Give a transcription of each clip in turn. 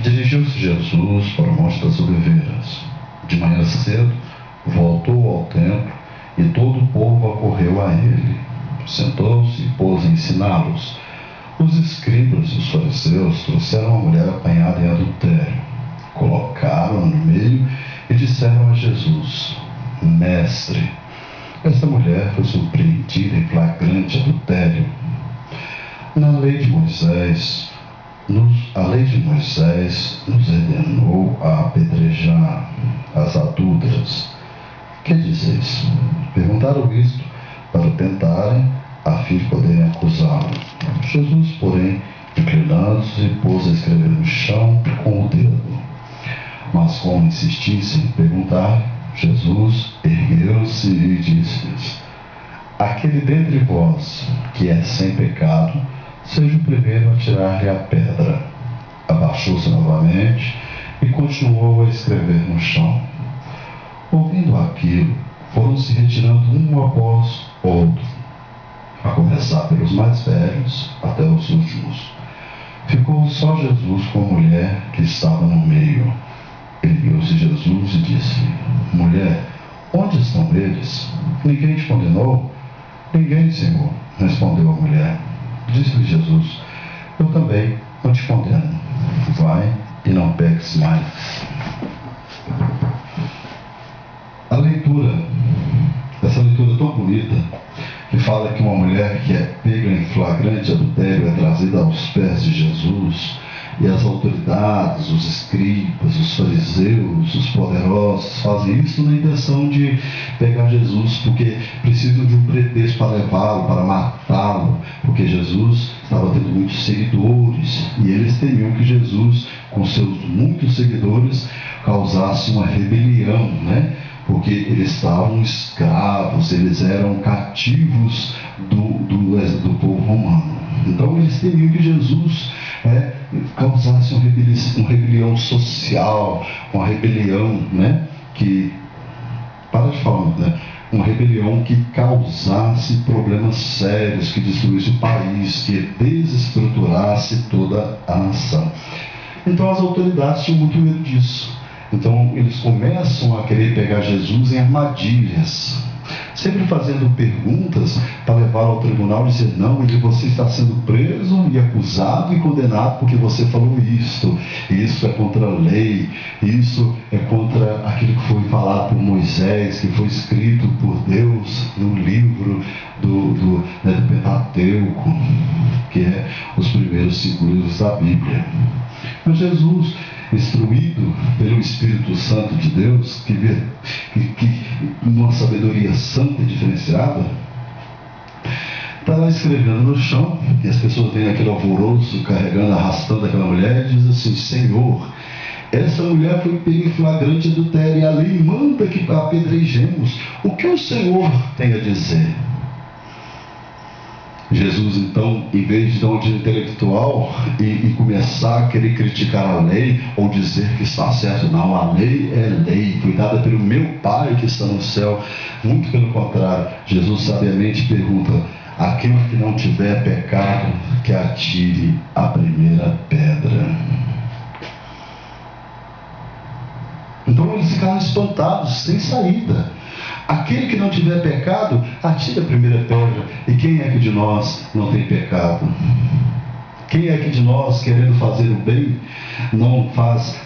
Dirigiu-se Jesus para o Monte das Oliveiras. De manhã cedo, voltou ao templo e todo o povo acorreu a ele. Sentou-se e pôs a ensiná-los. Os escribas e os fariseus trouxeram a mulher apanhada em adultério. Colocaram-a no meio e disseram a Jesus: Mestre, esta mulher foi surpreendida em flagrante adultério. A lei de Moisés nos ordenou a apedrejar as adúlteras. Que dizeis? Perguntaram isto para tentarem, a fim de poderem acusá-lo. Jesus, porém, inclinando-se, pôs a escrever no chão com o dedo. Mas como insistissem em perguntar, Jesus ergueu-se e disse-lhes: Aquele dentre vós que é sem pecado, seja o primeiro a tirar-lhe a pedra. Abaixou-se novamente e continuou a escrever no chão. Ouvindo aquilo, foram se retirando um após outro, a começar pelos mais velhos até os últimos. Ficou só Jesus com a mulher que estava no meio. Ergueu-se Jesus e disse: Mulher, onde estão eles? Ninguém te condenou? Ninguém, Senhor, respondeu a mulher. Disse-lhe Jesus: Eu também não te condeno. Vai e não peques mais. A leitura, essa leitura tão bonita, que fala que uma mulher que é pega em flagrante adultério é trazida aos pés de Jesus, e as autoridades, os escribas, os fariseus, os poderosos fazem isso na intenção de pegar Jesus, porque precisam de um pretexto para levá-lo, para matá-lo, porque Jesus estava tendo muitos seguidores, e eles temiam que Jesus, com seus muitos seguidores, causasse uma rebelião, né? Porque eles estavam escravos, eles eram cativos do povo romano. Então eles temiam que Jesus causasse uma rebelião social, uma rebelião, né, que, para de falar, né, uma rebelião que causasse problemas sérios, que destruísse o país, que desestruturasse toda a nação. Então as autoridades tinham muito medo disso. Então eles começam a querer pegar Jesus em armadilhas, sempre fazendo perguntas para levá-lo ao tribunal e dizer: não, você está sendo preso e acusado e condenado porque você falou isto é contra a lei, isso é contra aquilo que foi falado por Moisés, que foi escrito por Deus no livro do Pentateuco, que é os primeiros 5 livros da Bíblia. Mas Jesus, instruído pelo Espírito Santo de Deus, que uma sabedoria santa e diferenciada, está lá escrevendo no chão, e as pessoas veem aquele alvoroço, carregando, arrastando aquela mulher, e diz assim: Senhor, essa mulher foi pega em flagrante adultério, e a lei manda que apedrejemos. O que o Senhor tem a dizer? Jesus, então, em vez de dar um de intelectual e começar a querer criticar a lei ou dizer que está certo, não, a lei é lei, foi dada pelo meu Pai que está no céu. Muito pelo contrário, Jesus sabiamente pergunta: aquele que não tiver pecado, que atire a primeira pedra. Então eles ficaram espantados, sem saída. Aquele que não tiver pecado, atire a primeira pedra. E quem é que de nós não tem pecado? Quem é que de nós, querendo fazer o bem, não faz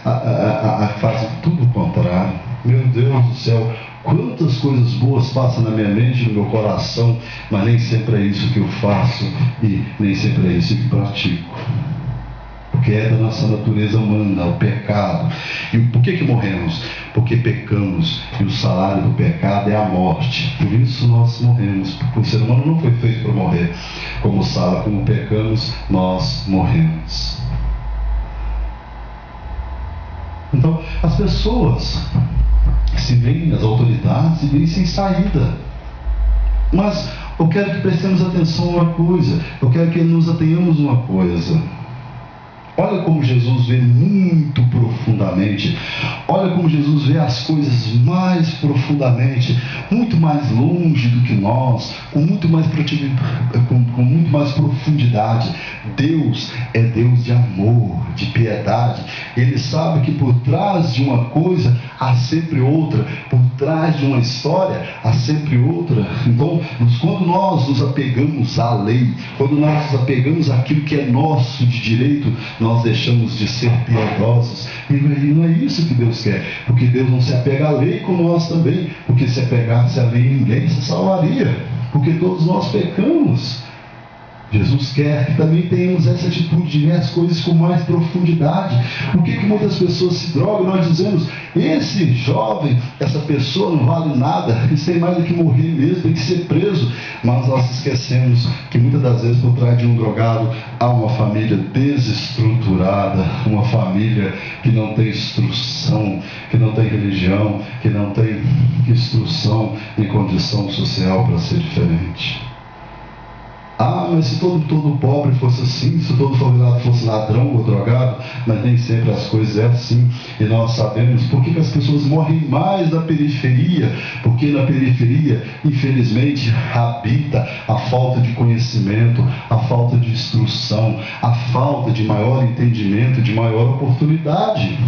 tudo o contrário? Meu Deus do céu, quantas coisas boas passam na minha mente, no meu coração, mas nem sempre é isso que eu faço e nem sempre é isso que pratico. Porque é da nossa natureza humana, o pecado. E por que morremos? Porque pecamos, e o salário do pecado é a morte. Por isso nós morremos, porque o ser humano não foi feito para morrer. Como pecamos, nós morremos. Então, as pessoas se veem, as autoridades se veem sem saída. Mas eu quero que prestemos atenção a uma coisa, eu quero que nos atenhamos a uma coisa. Olha como Jesus vê muito profundamente. Olha como Jesus vê as coisas mais profundamente, muito mais longe do que nós, com muito mais profundidade. Deus é Deus de amor, de piedade. Ele sabe que por trás de uma coisa há sempre outra, por trás de uma história há sempre outra. Então, quando nós nos apegamos à lei, quando nós nos apegamos àquilo que é nosso de direito, nós deixamos de ser piedosos. E não é isso que Deus quer, porque Deus não se apega à lei como nós também, porque se apegasse à lei ninguém se salvaria, porque todos nós pecamos. Jesus quer que também tenhamos essa atitude de ver as coisas com mais profundidade. Por que muitas pessoas se drogam? Nós dizemos, esse jovem, essa pessoa não vale nada, isso tem mais do que morrer mesmo, tem que ser preso. Mas nós esquecemos que muitas das vezes por trás de um drogado há uma família desestruturada, uma família que não tem instrução, que não tem religião, que não tem instrução em condição social para ser diferente. Ah, mas se todo pobre fosse assim, se todo favelado fosse ladrão ou drogado, mas nem sempre as coisas é assim. E nós sabemos por que as pessoas morrem mais na periferia, porque na periferia, infelizmente, habita a falta de conhecimento, a falta de instrução, a falta de maior entendimento, de maior oportunidade.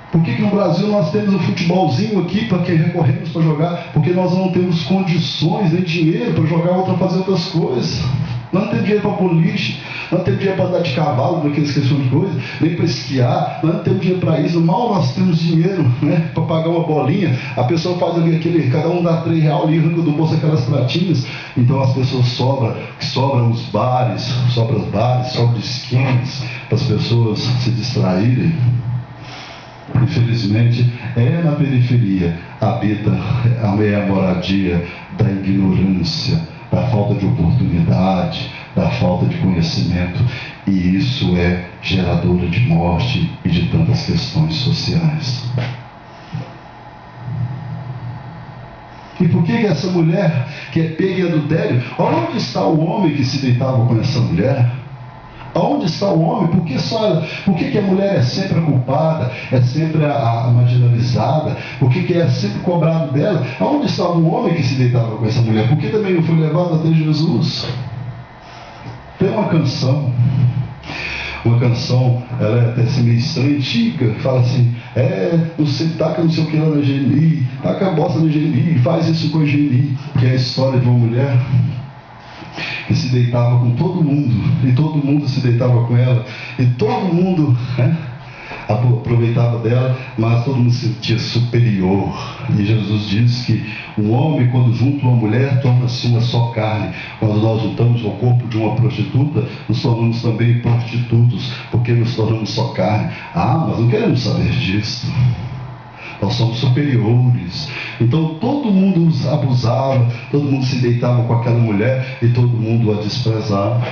Por que no Brasil nós temos um futebolzinho aqui para quem recorremos para jogar? Porque nós não temos condições, nem dinheiro para jogar ou para fazer outras coisas. Nós não temos dinheiro para boliche, nós não temos dinheiro para andar de cavalo, naquelas questões de coisa, nem para esquiar, nós não temos dinheiro para isso. Mal nós temos dinheiro, né, para pagar uma bolinha. A pessoa faz ali cada um dá R$3 ali, arranca do bolso aquelas pratinhas. Então as pessoas sobram os bares, sobram esquinas para as pessoas se distraírem. Infelizmente, na periferia habita a moradia da ignorância, da falta de oportunidade, da falta de conhecimento, e isso é geradora de morte e de tantas questões sociais. E por que essa mulher que é pega em adultério, onde está o homem que se deitava com essa mulher? Onde está o homem? Por que a mulher é sempre a culpada, é sempre a marginalizada? Por que é sempre cobrado dela? Onde está o homem que se deitava com essa mulher? Por que também não foi levado até Jesus? Tem uma canção, ela é até assim meio estranha, antiga, que fala assim, taca não sei o que lá na Geni, taca a bosta na Geni, faz isso com a Geni, que é a história de uma mulher que se deitava com todo mundo, e todo mundo se deitava com ela, e todo mundo aproveitava dela, mas todo mundo se sentia superior. E Jesus diz que o homem, quando junta uma mulher, torna-se uma só carne. Quando nós juntamos o corpo de uma prostituta, nos tornamos também prostitutos, porque nos tornamos só carne. Mas não queremos saber disso. Nós somos superiores. Então todo mundo abusava, todo mundo se deitava com aquela mulher e todo mundo a desprezava.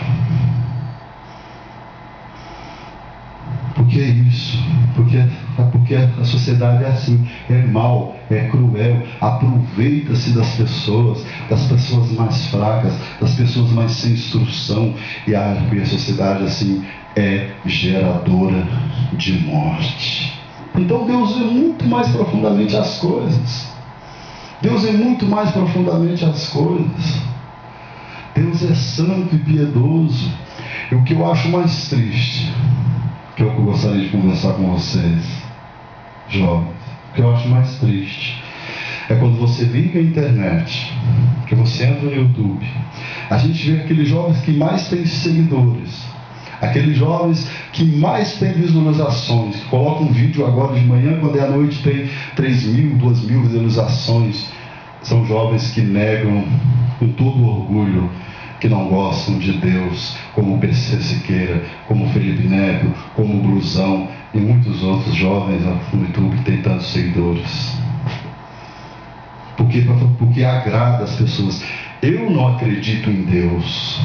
Por que isso? Porque a sociedade é assim, é mau, é cruel, aproveita-se das pessoas mais fracas, das pessoas mais sem instrução, e a sociedade assim é geradora de morte. Então Deus vê muito mais profundamente as coisas. Deus é muito mais profundamente as coisas. Deus é santo e piedoso. E o que eu acho mais triste, que eu gostaria de conversar com vocês, jovens, o que eu acho mais triste é quando você liga a internet, que você entra no YouTube, a gente vê aqueles jovens que mais têm seguidores, aqueles jovens que mais têm visualizações, que colocam um vídeo agora de manhã, quando é à noite tem 3.000, 2.000 visualizações. São jovens que negam com todo orgulho que não gostam de Deus, como PC Siqueira, como Felipe Neto, como Blusão e muitos outros jovens no YouTube que têm tantos seguidores. Porque agrada as pessoas. Eu não acredito em Deus.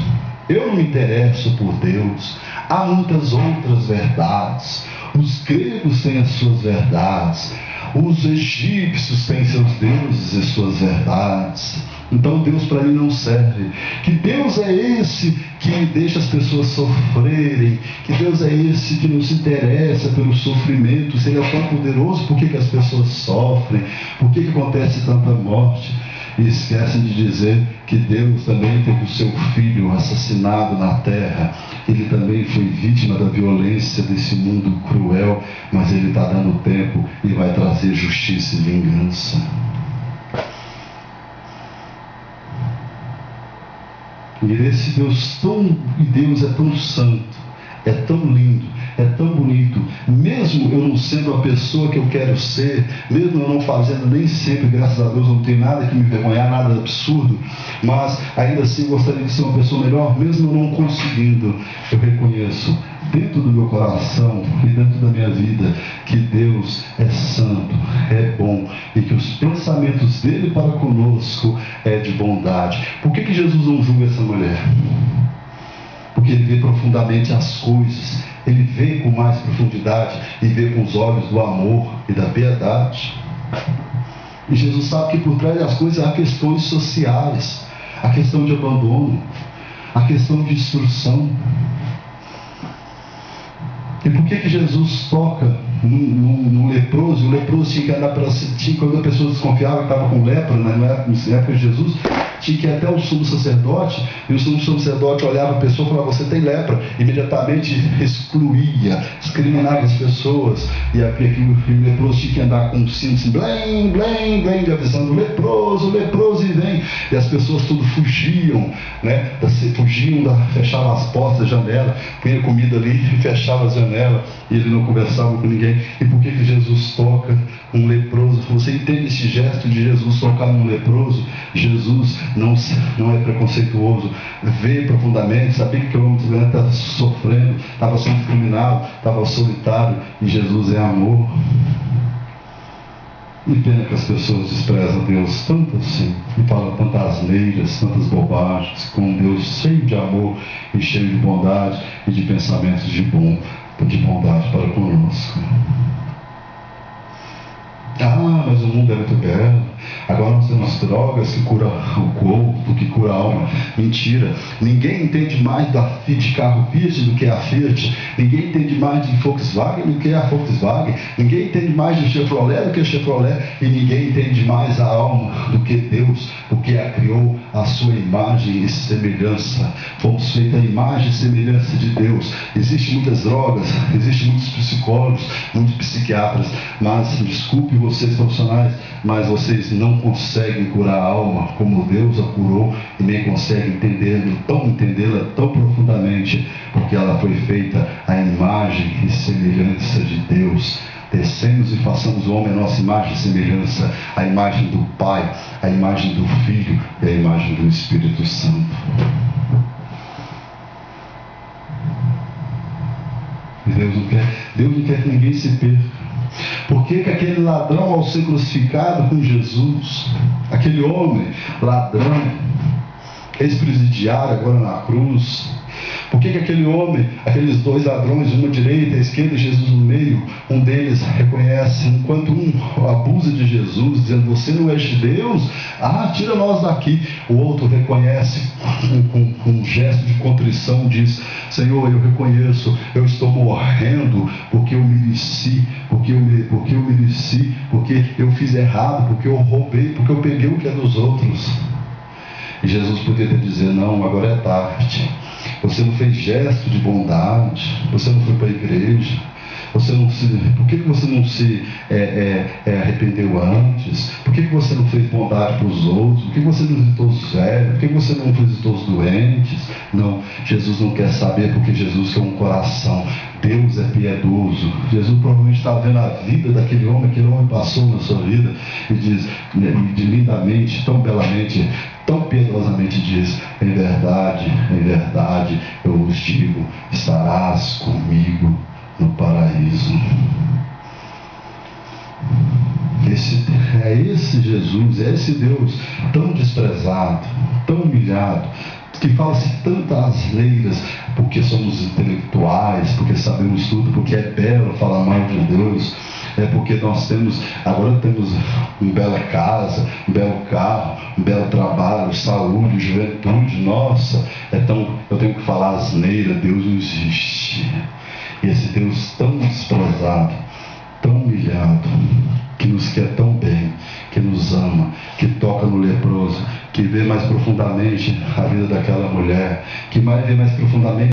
Eu não me interesso por Deus. Há muitas outras verdades. Os gregos têm as suas verdades. Os egípcios têm seus deuses e suas verdades. Então Deus para mim não serve. Que Deus é esse que deixa as pessoas sofrerem, que Deus é esse que não se interessa pelo sofrimento. Se Ele é tão poderoso, por que as pessoas sofrem? Por que acontece tanta morte? E esquecem de dizer que Deus também teve o seu filho assassinado na terra. Ele também foi vítima da violência desse mundo cruel, mas Ele está dando tempo e vai trazer justiça e vingança. E esse Deus é tão santo, é tão lindo, é tão bonito, mesmo eu não sendo a pessoa que eu quero ser, mesmo eu não fazendo nem sempre, graças a Deus, eu não tenho nada que me envergonhar, nada absurdo, mas ainda assim eu gostaria de ser uma pessoa melhor, mesmo eu não conseguindo. Eu reconheço dentro do meu coração e dentro da minha vida que Deus é santo, é bom, e que os pensamentos dele para conosco é de bondade. Por que Jesus não julga essa mulher? Porque Ele vê profundamente as coisas, Ele vê com mais profundidade e vê com os olhos do amor e da piedade. E Jesus sabe que por trás das coisas há questões sociais, a questão de abandono, a questão de instrução. E por que Jesus toca no leproso? O leproso tinha que andar pela cidade, quando a pessoa desconfiava que estava com lepra, na época de Jesus, tinha que ir até o sumo sacerdote, e o sumo sacerdote olhava a pessoa e falava: você tem lepra, imediatamente excluía, discriminava as pessoas, e o leproso tinha que andar com um sino assim, blém, blém, blém, avisando: leproso, leproso, e vem, e as pessoas tudo fugiam, né? Fechavam as portas da janela, punha comida ali e fechava as janelas, e ele não conversava com ninguém. E por que Jesus toca um leproso? Você entende esse gesto de Jesus tocar num leproso? Jesus não é preconceituoso, vê profundamente, sabia que o homem estava sofrendo, estava sendo discriminado, estava solitário, e Jesus é amor. E pena que as pessoas desprezam Deus tanto assim, e falam tantas asneiras, tantas bobagens, com um Deus cheio de amor e cheio de bondade e de pensamentos de bondade para conosco. Ah, mas o mundo é muito belo. Agora nós temos drogas que curam o corpo, que curam a alma. Mentira. Ninguém entende mais de carro Fiat do que a Fiat. Ninguém entende mais de Volkswagen do que a Volkswagen. Ninguém entende mais de Chevrolet do que a Chevrolet. E ninguém entende mais a alma do que Deus, porque a criou a sua imagem e semelhança. Fomos feitos a imagem e semelhança de Deus. Existem muitas drogas, existem muitos psicólogos, muitos psiquiatras, mas desculpe vocês profissionais, mas vocês não conseguem curar a alma como Deus a curou, e nem conseguem entendê-la tão profundamente, porque ela foi feita à imagem e semelhança de Deus. Descemos e façamos o homem a nossa imagem e semelhança, a imagem do Pai, a imagem do Filho e a imagem do Espírito Santo. E Deus não quer que ninguém se perca. Por que aquele ladrão, ao ser crucificado com Jesus, aquele homem, ladrão, ex-presidiário agora na cruz, por que aquele homem, aqueles dois ladrões, uma à direita e à esquerda, Jesus no meio, um deles reconhece, enquanto um abusa de Jesus, dizendo: você não és de Deus? Tira nós daqui. O outro reconhece com um gesto de contrição, diz: Senhor, eu reconheço, eu estou morrendo porque eu mereci, porque eu fiz errado, porque eu roubei, porque eu peguei o que é dos outros. E Jesus poderia dizer: não, agora é tarde. Você não fez gesto de bondade, você não foi para a igreja, por que você não se arrependeu antes? Por que você não fez bondade para os outros? Por que você não visitou os velhos? Por que você não visitou os doentes? Não, Jesus não quer saber, porque Jesus quer um coração. Deus é piedoso. Jesus provavelmente está vendo a vida daquele homem, aquele homem passou na sua vida, e diz, lindamente, tão belamente, tão piedosamente diz: em verdade, eu vos digo, estarás comigo no paraíso. Esse Jesus, é esse Deus tão desprezado, tão humilhado, que fala-se tantas asneiras, porque somos intelectuais, porque sabemos tudo, porque é belo falar mal de Deus. é porque agora temos uma bela casa, um belo carro, um belo trabalho, saúde, juventude. Nossa, eu tenho que falar asneira. Deus não existe. E esse Deus tão desprezado, tão humilhado, que nos quer tão bem, que nos ama, que toca no leproso, que vê mais profundamente a vida daquela mulher, que vê mais profundamente